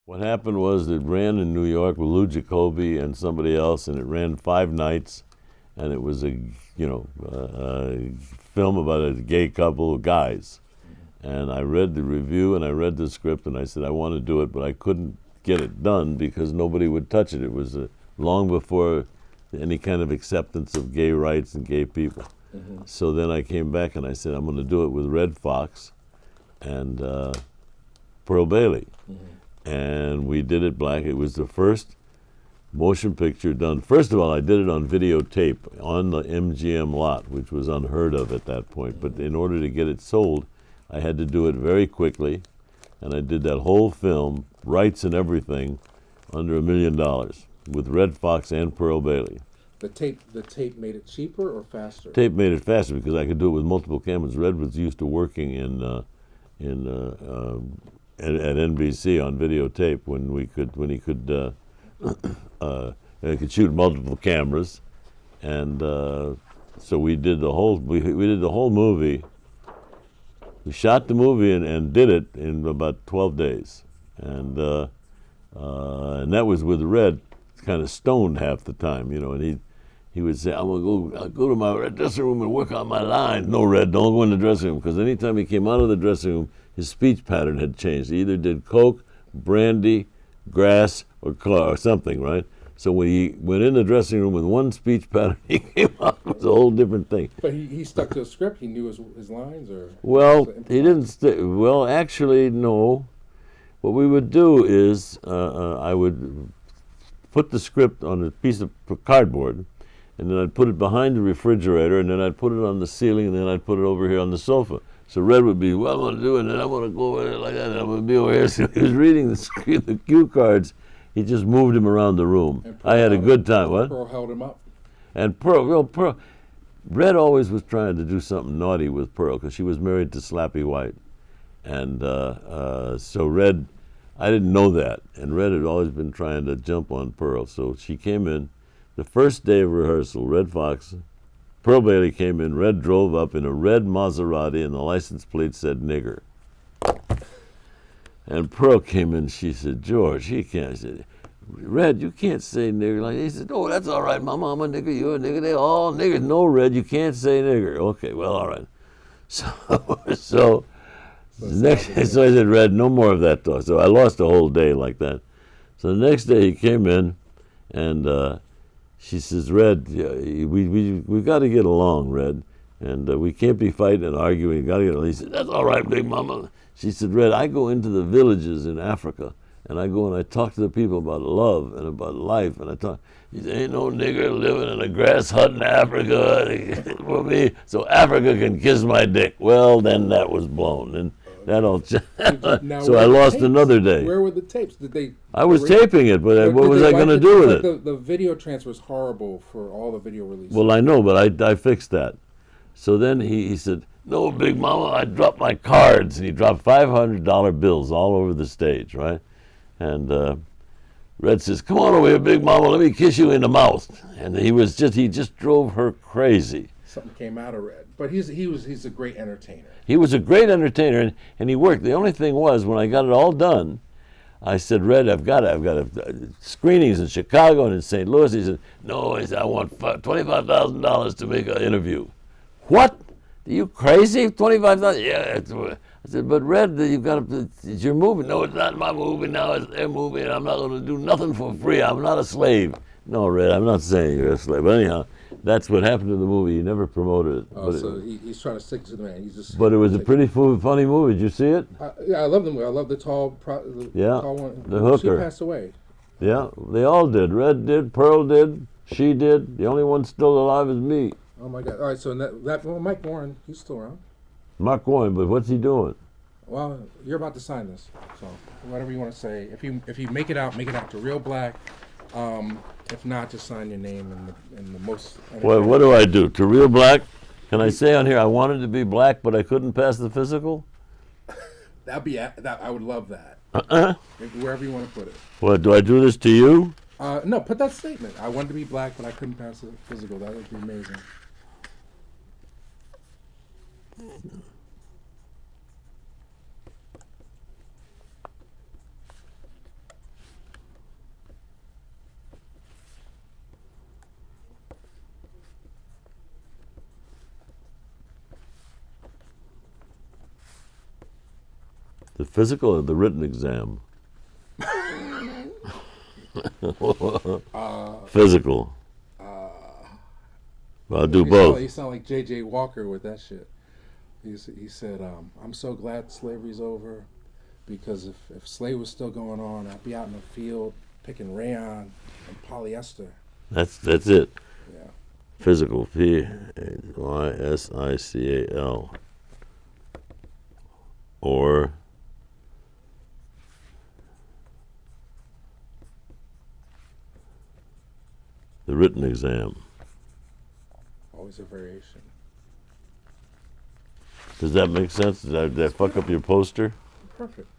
What happened was it ran in New York with Lou Jacoby and somebody else, and it ran 5 nights, and it was a film about a gay couple of guys. And I read the review and I read the script and I said I want to do it, but I couldn't get it done because nobody would touch it. It was long before any kind of acceptance of gay rights and gay people. So then I came back and I said I'm going to do it with Red Fox and Pearl Bailey. And we did it black. It was the first motion picture done. First of all, I did it on videotape on the MGM lot, which was unheard of at that point. But in order to get it sold, I had to do it very quickly, and I did that whole film, rights and everything, under $1 million with Red Fox and Pearl Bailey. The tape made it cheaper or faster? Tape made it faster because I could do it with multiple cameras. Red was used to working at NBC on videotape when he could shoot multiple cameras, and so we did the whole movie. We shot the movie and did it in about 12 days, and that was with Red, kind of stoned half the time, and he would say, I'll go to my dressing room and work on my lines. No, Red, don't go in the dressing room, because anytime he came out of the dressing room, his speech pattern had changed. He either did coke, brandy, grass, or something, right? So when he went in the dressing room with one speech pattern, he came out with a whole different thing. But he stuck to a script. He knew his lines, or well, he didn't. Well, actually, no. What we would do is I would put the script on a piece of cardboard, and then I'd put it behind the refrigerator, and then I'd put it on the ceiling, and then I'd put it over here on the sofa. So Red would be, well, I'm going to do it, and then I'm going to go over there like that, and I'm going to be over here. So he was reading the cue cards. He just moved him around the room. I had a good time. What? Pearl held him up. And Pearl. Red always was trying to do something naughty with Pearl because she was married to Slappy White. And so Red, I didn't know that. And Red had always been trying to jump on Pearl. So she came in. The first day of rehearsal, Red Fox, Pearl Bailey came in. Red drove up in a red Maserati, and the license plate said nigger. And Pearl came in, she said, George, he can't. I said, Red, you can't say nigger like that. He said, oh, that's all right, Mama, I'm a nigger, you're a nigger, they all niggers. No, Red, you can't say nigger. Okay, well, all right. So I said, Red, no more of that talk. So I lost a whole day like that. So the next day he came in, and she says, Red, we got to get along, Red, and we can't be fighting and arguing. Got to get along. He said, that's all right, Big Mama. She said, Red, I go into the villages in Africa, and I go and I talk to the people about love and about life, and I talk. He said, ain't no nigger living in a grass hut in Africa for me, so Africa can kiss my dick. Well, then that was blown, and that all. So I lost another day. Where were the tapes? Did they? I was taping it, but what was I going to do with it? The video transfer was horrible for all the video releases. Well, I know, but I fixed that. So then he said, no, Big Mama, I dropped my cards. And he dropped $500 bills all over the stage, right? And Red says, come on over here, Big Mama, let me kiss you in the mouth. And he just drove her crazy. Something came out of Red. But he's a great entertainer. He was a great entertainer, and he worked. The only thing was, when I got it all done, I said, Red, I've got screenings in Chicago and in St. Louis. He said, no, he said, I want $25,000 to make an interview. What? Are you crazy? $25,000? Yeah. I said, but Red, it's your movie. No, it's not my movie now. It's their movie, and I'm not going to do nothing for free. I'm not a slave. No, Red, I'm not saying you're a slave. But anyhow, that's what happened to the movie. He never promoted it. Oh, so he's trying to stick to the man. But it was a pretty funny movie. Did you see it? Yeah, I love the movie. I love the tall one. The hooker. She passed away. Yeah, they all did. Red did, Pearl did, she did. The only one still alive is me. Oh my God! All right, so Mike Warren, he's still around. Mark Warren, but what's he doing? Well, you're about to sign this, so whatever you want to say. If you make it out to Real Black. If not, just sign your name in the most. Well, what do I do? To Real Black? Can I say on here I wanted to be black, but I couldn't pass the physical? That I would love that. Wherever you want to put it. What, do I do this to you? No, put that statement. I wanted to be black, but I couldn't pass the physical. That would be amazing. The physical or the written exam? Physical. Well, I'll do both. You sound like J.J. Walker with that shit. He said, I'm so glad slavery's over, because if slavery was still going on, I'd be out in the field picking rayon and polyester. That's it. Yeah. Physical. Physical. Or the written exam. Always a variation. Does that make sense? Did that fuck up your poster? Perfect.